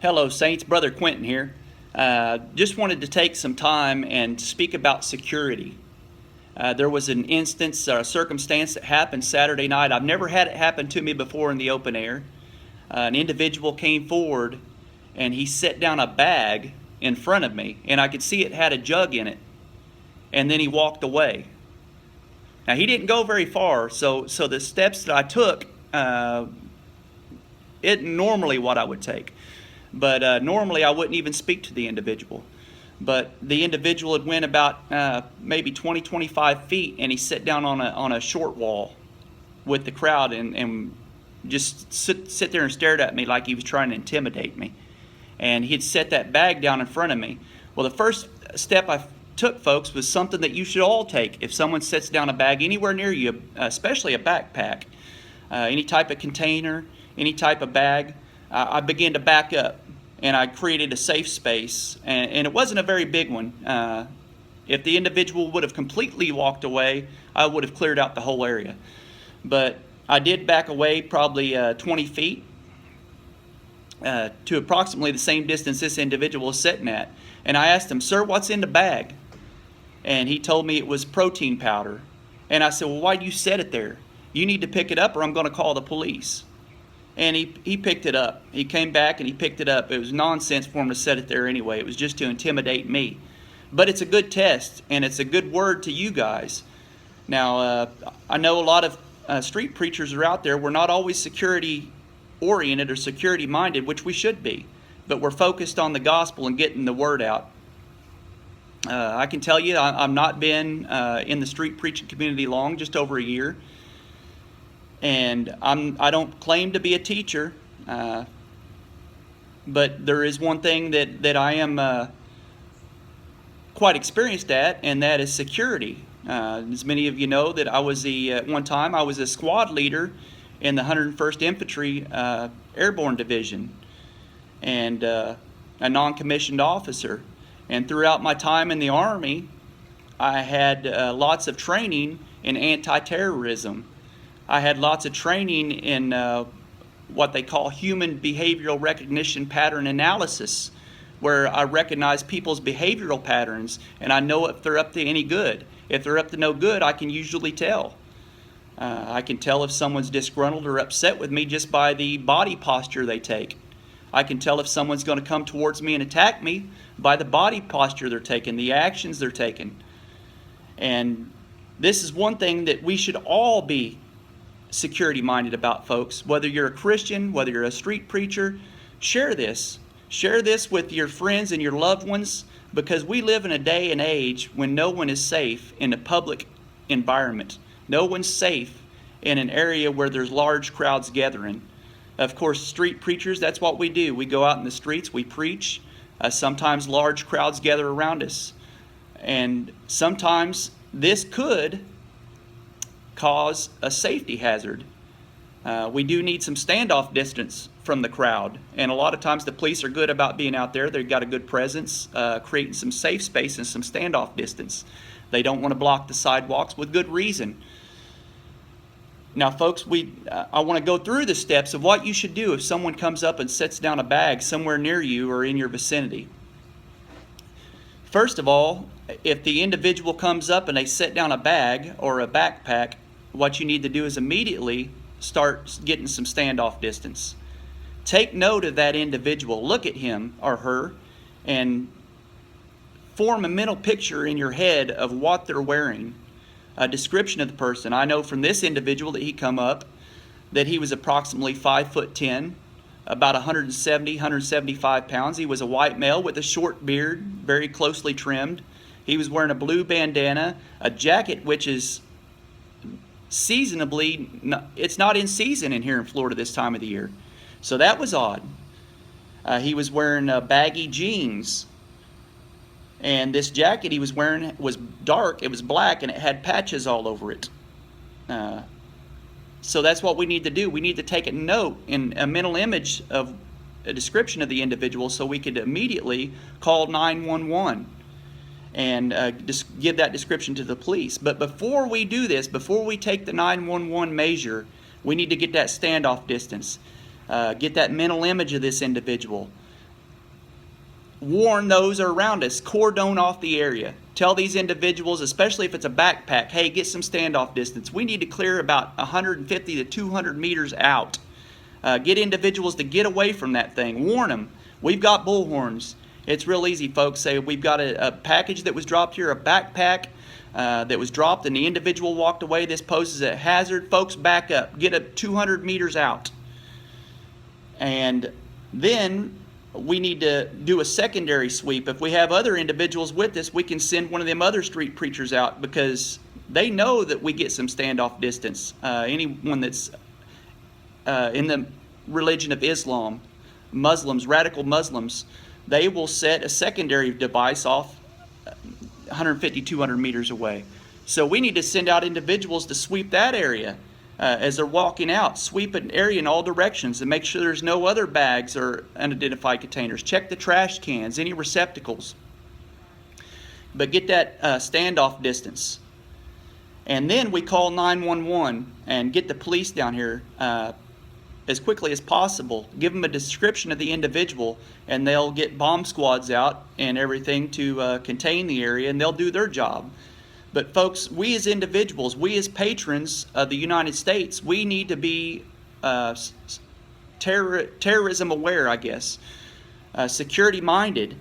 Hello, Saints. Brother Quentin here. Just wanted to take some time and speak about security. There was an instance, a circumstance that happened Saturday night. I've never had it happen to me before in the open air. An individual came forward and he set down a bag in front of me, and I could see it had a jug in it. And then he walked away. Now, he didn't go very far, so the steps that I took isn't normally what I would take. But normally I wouldn't even speak to the individual. But the individual had went about maybe 20, 25 feet, and he sat down on a short wall with the crowd and just sit there and stared at me like he was trying to intimidate me. And he had set that bag down in front of me. Well, the first step I took, folks, was something that you should all take if someone sets down a bag anywhere near you, especially a backpack, any type of container, any type of bag. I began to back up, and I created a safe space, and it wasn't a very big one. If the individual would have completely walked away, I would have cleared out the whole area. But I did back away probably 20 feet to approximately the same distance this individual was sitting at. And I asked him, "Sir, what's in the bag?" And he told me it was protein powder. And I said, "Well, why do you set it there? You need to pick it up or I'm going to call the police." And he picked it up. He came back and he picked it up. It was nonsense for him to set it there anyway. It was just to intimidate me. But it's a good test, and it's a good word to you guys. Now, I know a lot of street preachers are out there. We're not always security-oriented or security-minded, which we should be. But we're focused on the gospel and getting the word out. I can tell you I've not been in the street preaching community long, just over a year. And I don't claim to be a teacher, but there is one thing that I am quite experienced at, and that is security. As many of you know, that I was at one time I was a squad leader in the 101st Infantry Airborne Division, and a non-commissioned officer. And throughout my time in the Army, I had lots of training in anti-terrorism. I had lots of training in what they call human behavioral recognition pattern analysis, where I recognize people's behavioral patterns and I know if they're up to any good. If they're up to no good, I can usually tell. I can tell if someone's disgruntled or upset with me just by the body posture they take. I can tell if someone's going to come towards me and attack me by the body posture they're taking, the actions they're taking. And this is one thing that we should all be security-minded about, folks. Whether you're a Christian, whether you're a street preacher, share this. Share this with your friends and your loved ones, because we live in a day and age when no one is safe in a public environment. No one's safe in an area where there's large crowds gathering. Of course, street preachers, that's what we do. We go out in the streets, we preach. Sometimes large crowds gather around us. And sometimes this could cause a safety hazard. We do need some standoff distance from the crowd, and a lot of times the police are good about being out there. They've got a good presence, creating some safe space and some standoff distance. They don't want to block the sidewalks with good reason. Now, folks, I want to go through the steps of what you should do if someone comes up and sets down a bag somewhere near you or in your vicinity. First of all, if the individual comes up and they set down a bag or a backpack, what you need to do is immediately start getting some standoff distance. Take note of that individual. Look at him or her and form a mental picture in your head of what they're wearing, a description of the person. I know from this individual that he come up that he was approximately 5'10", about 170, 175 pounds. He was a white male with a short beard, very closely trimmed. He was wearing a blue bandana, a jacket which is seasonably, it's not in season in here in Florida this time of the year. So that was odd. He was wearing baggy jeans. And this jacket he was wearing was dark, it was black, and it had patches all over it. So that's what we need to do. We need to take a note in a mental image of a description of the individual so we could immediately call 911 and just give that description to the police. But before we do this, before we take the 911 measure, we need to get that standoff distance, get that mental image of this individual. warn those around us, cordon off the area. Tell these individuals, especially if it's a backpack, hey, get some standoff distance. We need to clear about 150 to 200 meters out. Get individuals to get away from that thing. Warn them. We've got bullhorns. It's real easy, folks. Say we've got a package that was dropped here, a backpack that was dropped, and the individual walked away. This poses a hazard. Folks, back up. Get up 200 meters out. And then we need to do a secondary sweep. If we have other individuals with us, we can send one of them other street preachers out, because they know that we get some standoff distance. Anyone that's in the religion of Islam, Muslims, radical Muslims, they will set a secondary device off 150, 200 meters away. So we need to send out individuals to sweep that area as they're walking out. Sweep an area in all directions and make sure there's no other bags or unidentified containers. Check the trash cans, any receptacles. But get that standoff distance. And then we call 911 and get the police down here as quickly as possible. Give them a description of the individual, and they'll get bomb squads out and everything to contain the area, and they'll do their job. But folks, we as individuals, we as patrons of the United States, we need to be terrorism aware, I guess, security minded,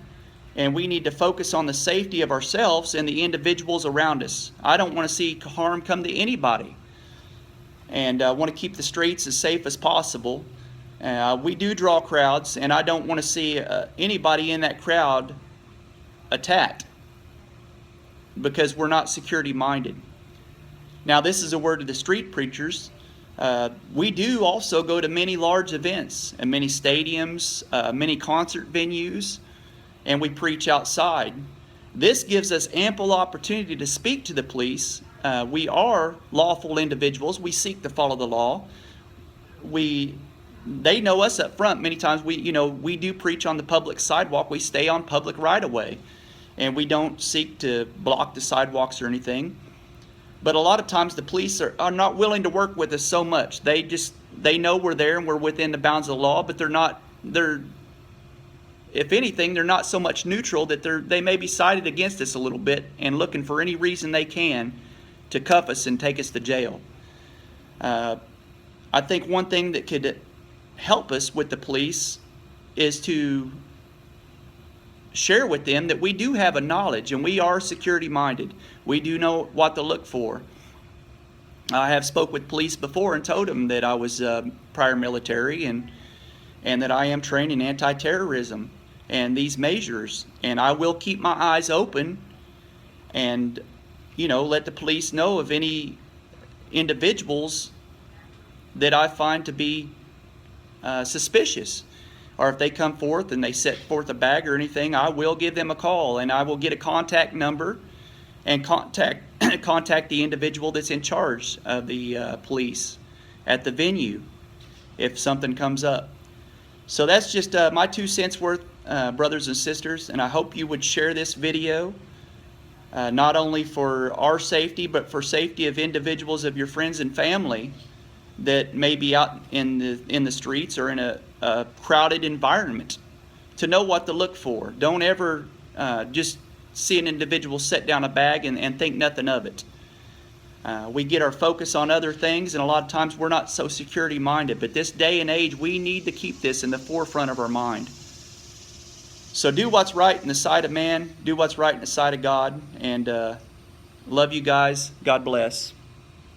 and we need to focus on the safety of ourselves and the individuals around us. I don't want to see harm come to anybody, and I want to keep the streets as safe as possible. We do draw crowds, and I don't want to see anybody in that crowd attacked, because we're not security minded. Now, this is a word to the street preachers. We do also go to many large events and many stadiums, many concert venues, and we preach outside. This gives us ample opportunity to speak to the police. We are lawful individuals. We seek to follow the law. They know us up front. Many times we do preach on the public sidewalk. We stay on public right of way, and we don't seek to block the sidewalks or anything. But a lot of times the police are not willing to work with us so much. They know we're there and we're within the bounds of the law, but if anything, they're not so much neutral that they may be sided against us a little bit and looking for any reason they can to cuff us and take us to jail. I think one thing that could help us with the police is to share with them that we do have a knowledge and we are security minded. We do know what to look for. I have spoke with police before and told them that I was prior military and that I am trained in anti-terrorism and these measures, and I will keep my eyes open and let the police know of any individuals that I find to be suspicious. Or if they come forth and they set forth a bag or anything, I will give them a call, and I will get a contact number and contact the individual that's in charge of the police at the venue if something comes up. So that's just my 2 cents worth, brothers and sisters, and I hope you would share this video, not only for our safety, but for safety of individuals of your friends and family that may be out in the streets or in a crowded environment, to know what to look for. Don't ever just see an individual set down a bag and think nothing of it. We get our focus on other things, and a lot of times we're not so security minded. But this day and age, we need to keep this in the forefront of our mind. So do what's right in the sight of man, do what's right in the sight of God, and love you guys. God bless.